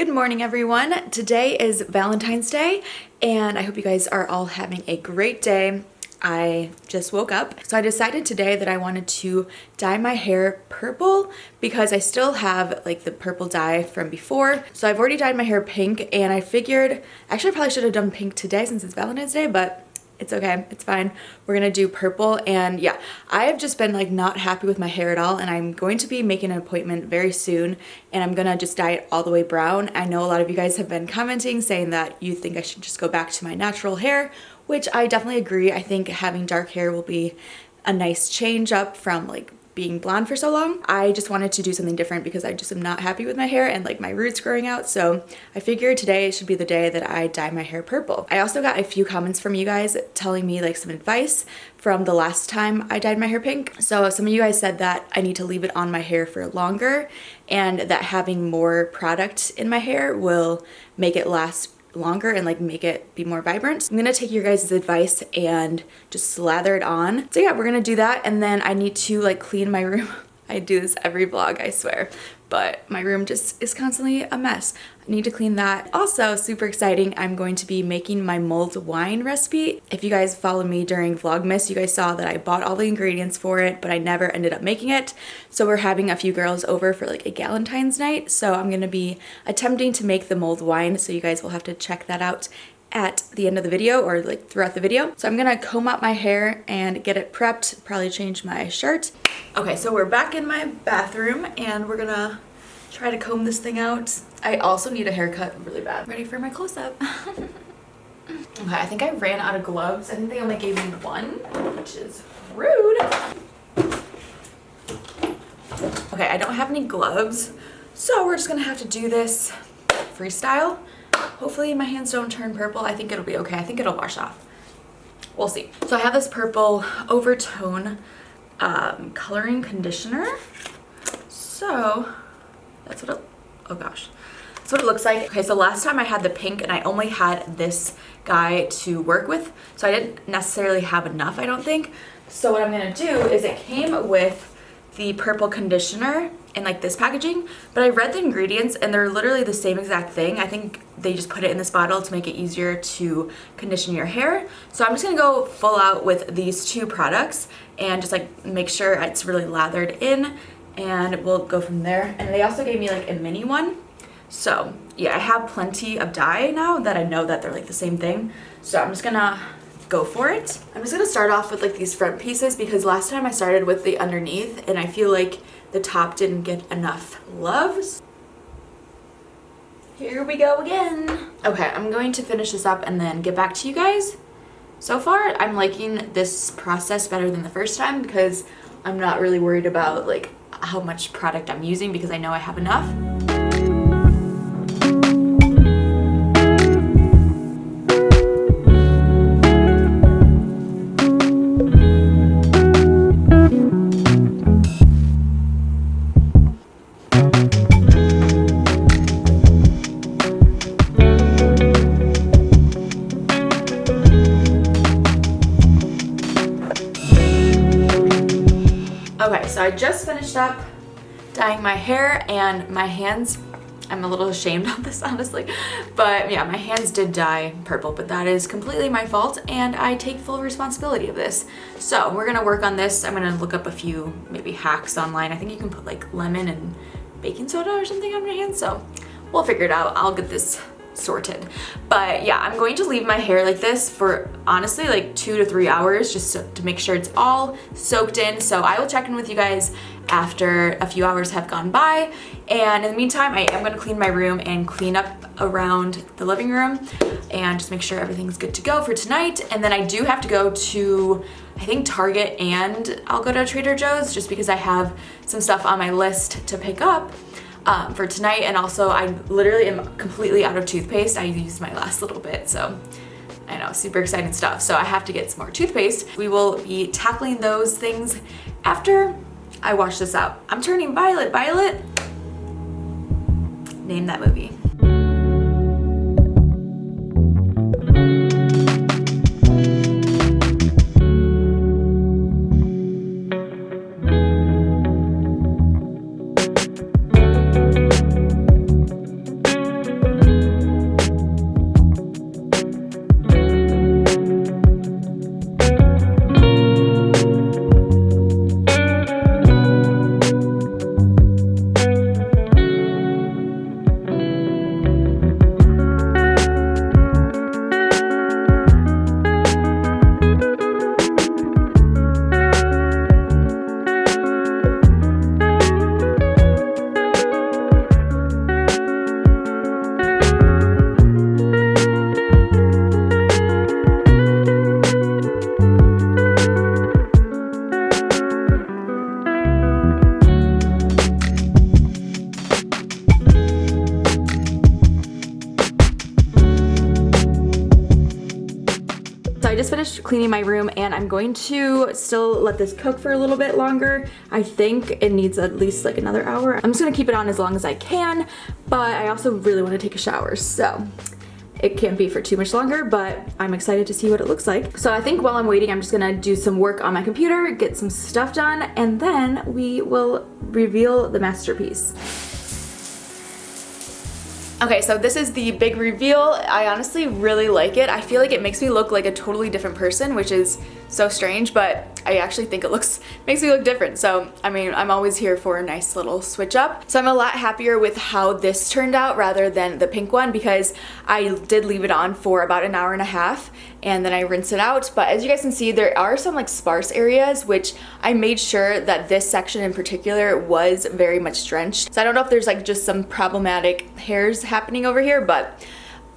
Good morning, everyone. Today is Valentine's Day, and I hope you guys are all having a great day. I just woke up, so I decided today that I wanted to dye my hair purple because I still have like the purple dye from before. So I've already dyed my hair pink, and I figured, actually I probably should have done pink today since it's Valentine's Day, but it's okay, it's fine. We're gonna do purple. And yeah, I have just been like not happy with my hair at all, and I'm going to be making an appointment very soon, and I'm gonna just dye it all the way brown. I know a lot of you guys have been commenting saying that you think I should just go back to my natural hair, which I definitely agree. I think having dark hair will be a nice change up from like being blonde for so long. I just wanted to do something different because I just am not happy with my hair and like my roots growing out. So I figured today should be the day that I dye my hair purple. I also got a few comments from you guys telling me like some advice from the last time I dyed my hair pink. So some of you guys said that I need to leave it on my hair for longer and that having more product in my hair will make it last longer and like make it be more vibrant. I'm gonna take your guys' advice and just slather it on. So yeah, we're gonna do that, and then I need to like clean my room. I do this every vlog, I swear, but my room just is constantly a mess. I need to clean that. Also, super exciting, I'm going to be making my mulled wine recipe. If you guys followed me during Vlogmas, you guys saw that I bought all the ingredients for it, but I never ended up making it. So we're having a few girls over for like a Galentine's night. So I'm gonna be attempting to make the mulled wine. So you guys will have to check that out at the end of the video or like throughout the video. So I'm gonna comb out my hair and get it prepped, probably change my shirt. Okay, so we're back in my bathroom and we're gonna try to comb this thing out. I also need a haircut really bad. Ready for my close-up. Okay, I think I ran out of gloves. I think they only gave me one, which is rude. Okay, I don't have any gloves, so we're just gonna have to do this freestyle. Hopefully my hands don't turn purple. I think it'll be okay. I think it'll wash off. We'll see. So I have this purple overtone coloring conditioner. So that's what it, oh gosh. That's what it looks like. Okay, so last time I had the pink and I only had this guy to work with. So I didn't necessarily have enough, I don't think. So what I'm gonna do is it came with the purple conditioner in like this packaging, but I read the ingredients and they're literally the same exact thing. I think they just put it in this bottle to make it easier to condition your hair. So I'm just gonna go full out with these two products and just like make sure it's really lathered in, and we'll go from there. And they also gave me like a mini one. So yeah, I have plenty of dye now that I know that they're like the same thing. So I'm just gonna go for it. I'm just gonna start off with like these front pieces because last time I started with the underneath and I feel like the top didn't get enough love. Here we go again. Okay, I'm going to finish this up and then get back to you guys. So far, I'm liking this process better than the first time because I'm not really worried about like how much product I'm using because I know I have enough. Okay, so I just finished up dyeing my hair and my hands. I'm a little ashamed of this, honestly, but yeah, my hands did dye purple, but that is completely my fault and I take full responsibility of this. So we're gonna work on this. I'm gonna look up a few maybe hacks online. I think you can put like lemon and baking soda or something on your hands, so we'll figure it out. I'll get this sorted. But yeah, I'm going to leave my hair like this for honestly like 2 to 3 hours just to make sure it's all soaked in. So I will check in with you guys after a few hours have gone by, and in the meantime I am going to clean my room and clean up around the living room and just make sure everything's good to go for tonight. And then I do have to go to, I think, Target, and I'll go to Trader Joe's just because I have some stuff on my list to pick up for tonight. And also I literally am completely out of toothpaste. I used my last little bit, so I know, super exciting stuff. So I have to get some more toothpaste. We will be tackling those things after I wash this out. I'm turning violet. Violet, name that movie. finished cleaning my room and I'm going to still let this cook for a little bit longer. I think it needs at least like another hour. I'm just gonna keep it on as long as I can, but I also really want to take a shower, so it can't be for too much longer, but I'm excited to see what it looks like. So I think while I'm waiting, I'm just gonna do some work on my computer, get some stuff done, and then we will reveal the masterpiece. Okay, so this is the big reveal. I honestly really like it. I feel like it makes me look like a totally different person, which is so strange, but I actually think it makes me look different. So, I mean, I'm always here for a nice little switch up. So I'm a lot happier with how this turned out rather than the pink one, because I did leave it on for about an hour and a half and then I rinsed it out. But as you guys can see, there are some like sparse areas, which I made sure that this section in particular was very much drenched. So I don't know if there's like just some problematic hairs happening over here, but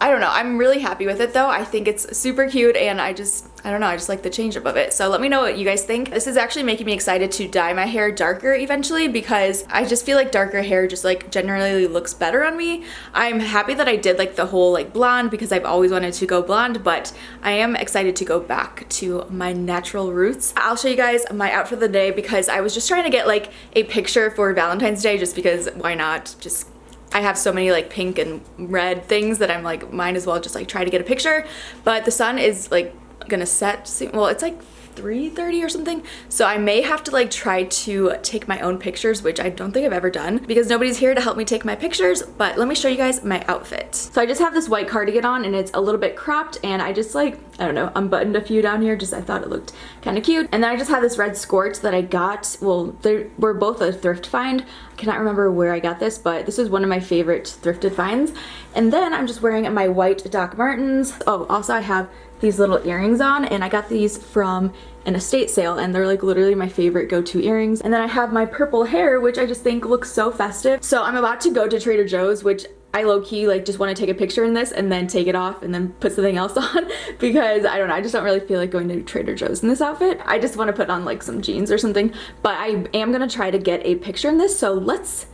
I don't know. I'm really happy with it though. I think it's super cute and I don't know, I just like the change up of it. So let me know what you guys think. This is actually making me excited to dye my hair darker eventually, because I just feel like darker hair just like generally looks better on me. I'm happy that I did like the whole like blonde, because I've always wanted to go blonde, but I am excited to go back to my natural roots. I'll show you guys my outfit of the day, because I was just trying to get like a picture for Valentine's Day, just because why not? Just I have so many like pink and red things that I'm like, might as well just like try to get a picture. But the sun is like gonna set soon. Well, it's like 3:30 or something, so I may have to like try to take my own pictures, which I don't think I've ever done because nobody's here to help me take my pictures. But let me show you guys my outfit. So I just have this white cardigan on and it's a little bit cropped, and I just like, I don't know, unbuttoned a few down here, just I thought it looked kind of cute. And then I just have this red skirt that I got, well, they were both a thrift find. I cannot remember where I got this, but this is one of my favorite thrifted finds. And then I'm just wearing my white Doc Martens. Oh, also I have these little earrings on, and I got these from an estate sale, and they're like literally my favorite go-to earrings. And then I have my purple hair, which I just think looks so festive. So I'm about to go to Trader Joe's, which I low-key like just want to take a picture in this and then take it off and then put something else on, because I don't know, I just don't really feel like going to Trader Joe's in this outfit. I just want to put on like some jeans or something, but I am gonna try to get a picture in this, so let's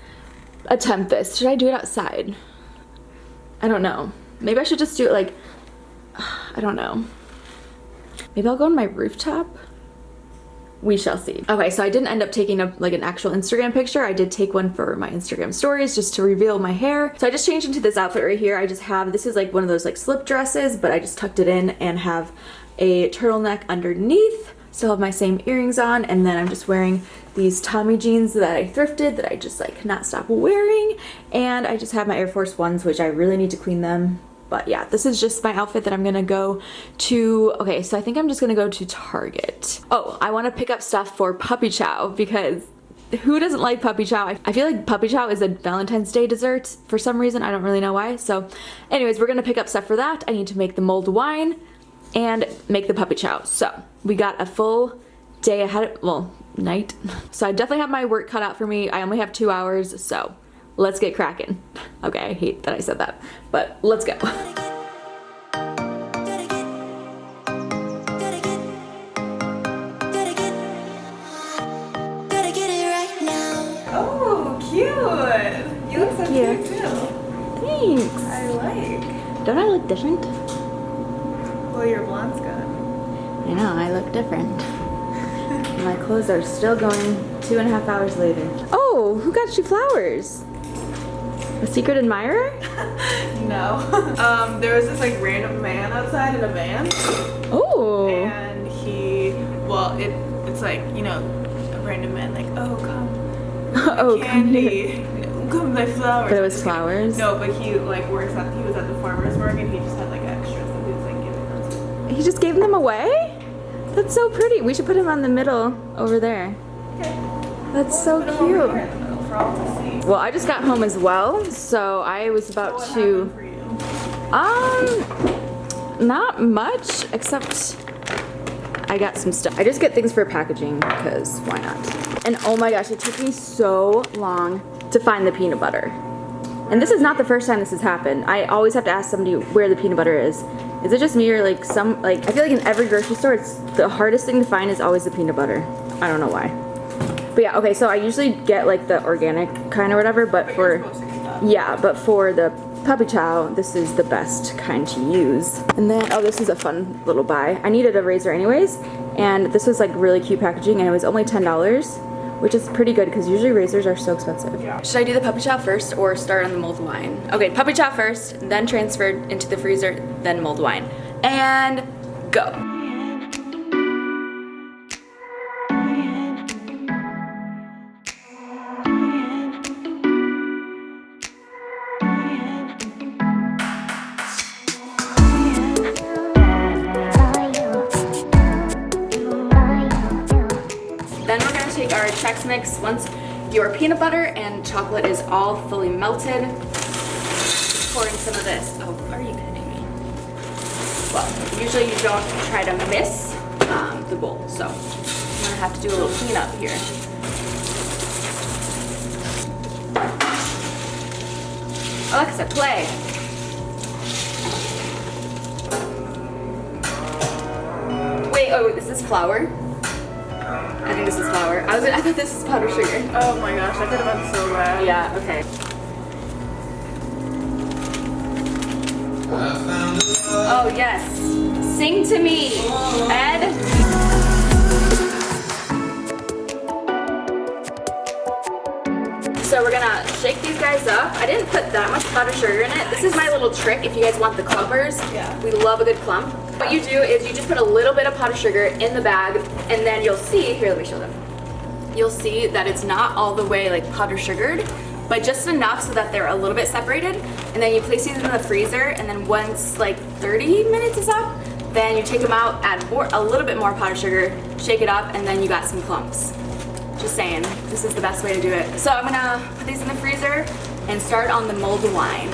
attempt this. Should I do it outside? I don't know. Maybe I should just do it like, I don't know. Maybe I'll go on my rooftop. We shall see. Okay, so I didn't end up taking like an actual Instagram picture. I did take one for my Instagram stories just to reveal my hair. So I just changed into this outfit right here. I just have, this is like one of those like slip dresses, but I just tucked it in and have a turtleneck underneath. Still have my same earrings on, and then I'm just wearing these Tommy jeans that I thrifted that I just like cannot stop wearing. And I just have my Air Force Ones, which I really need to clean them. But yeah, this is just my outfit that I'm gonna go to. Okay, so I think I'm just gonna go to Target. Oh, I wanna pick up stuff for puppy chow, because who doesn't like puppy chow? I feel like puppy chow is a Valentine's Day dessert for some reason. I don't really know why. So anyways, we're gonna pick up stuff for that. I need to make the mulled wine and make the puppy chow. So we got a full day ahead, well, night. So I definitely have my work cut out for me. I only have 2 hours, so let's get cracking. Okay, I hate that I said that, but let's go. Oh, cute! You look so cute too. Thanks. I like. Don't I look different? Well, your blonde's good. I know, I look different. My clothes are still going 2.5 hours later. Oh, who got you flowers? A secret admirer? No. There was this like random man outside in a van. Oh. And he, well, it's like, you know, a random man like, oh, come. Oh, candy. Come buy flowers. But it was flowers? No, but he like he was at the farmer's market, and he just had like extras that he was like giving them to. He just gave them away? That's so pretty. We should put him on the middle over there. Okay. That's so cute. For all to see. Well, I just got home as well, so I was about What to, happened for you? not much, except I got some stuff. I just get things for packaging, because why not? And oh my gosh, it took me so long to find the peanut butter. And this is not the first time this has happened. I always have to ask somebody where the peanut butter is. Is it just me, or like I feel like in every grocery store, it's the hardest thing to find is always the peanut butter. I don't know why. But yeah, okay, so I usually get like the organic kind or whatever, but for, yeah, but for the puppy chow, this is the best kind to use. And then, oh, this is a fun little buy. I needed a razor anyways, and this was like really cute packaging, and it was only $10, which is pretty good because usually razors are so expensive. Yeah. Should I do the puppy chow first or start on the mulled wine? Okay, puppy chow first, then transferred into the freezer, then mulled wine. And go. Then we're gonna take our Chex Mix once your peanut butter and chocolate is all fully melted. Just pour in some of this. Oh, are you kidding me? Well, usually you don't try to miss the bowl, so I'm gonna have to do a little cleanup here. Alexa, play. Wait, oh, this is flour? I think this is flour. I thought this is powdered sugar. Oh my gosh, that could have been so bad. Yeah, okay. Oh yes. Sing to me, Ed. So we're gonna shake these guys up. I didn't put that much powdered sugar in it. This is my little trick if you guys want the clumpers. Yeah. We love a good clump. What you do is you just put a little bit of powdered sugar in the bag, and then you'll see, here, let me show them. You'll see that it's not all the way like powdered sugared, but just enough so that they're a little bit separated. And then you place these in the freezer, and then once like 30 minutes is up, then you take them out, add a little bit more powdered sugar, shake it up, and then you got some clumps. Just saying, this is the best way to do it. So I'm gonna put these in the freezer and start on the mulled wine.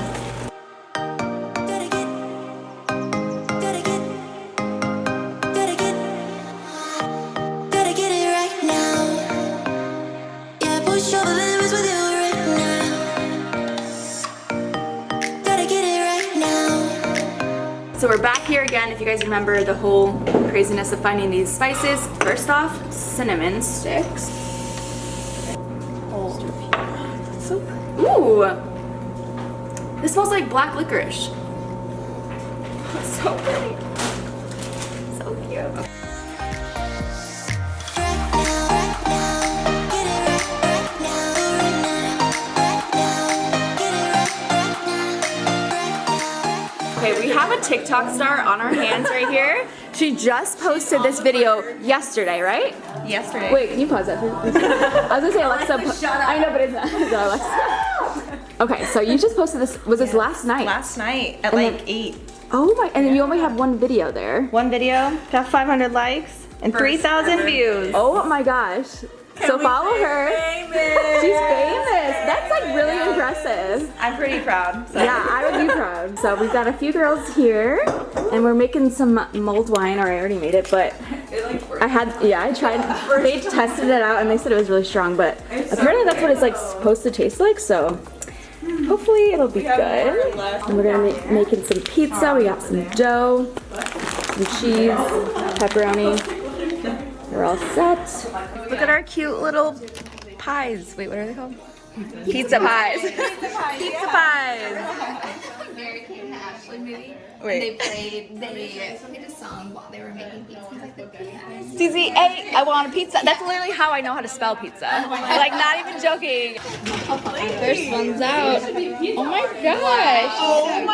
So we're back here again. If you guys remember the whole craziness of finding these spices. First off, cinnamon sticks. Ooh, this smells like black licorice. It's so pretty. So cute. Okay, we have a TikTok star on our hands right here. She just posted this video yesterday, right? Yesterday. Wait, can you pause that for me? I was gonna say Alexa. Shut up. I know, but it's not Alexa. Okay, so you just posted this. Was this last night? Last night at And like then- 8. Oh my! And then you only have one video there. One video, got 500 likes and 3,000 views. Oh my gosh! So follow her. She's famous. That's like really impressive. I'm pretty proud. So. Yeah, I would be proud. So we've got a few girls here, and we're making some mulled wine, or I already made it, but I tried. They tested it out, and they said it was really strong, but apparently that's what it's like supposed to taste like, so hopefully it'll be good. And we're gonna be making some pizza. We got some dough, some cheese, pepperoni. We're all set. Look at our cute little pies. Wait, what are they called? Pizza pies. Pizza pies. Mary Kate and the Ashley movie. Wait. And they played a song while they were making pizza. He's like, the pizza. CZ8, I want a pizza. That's literally how I know how to spell pizza. Like, not even joking. First one's out. Oh my gosh.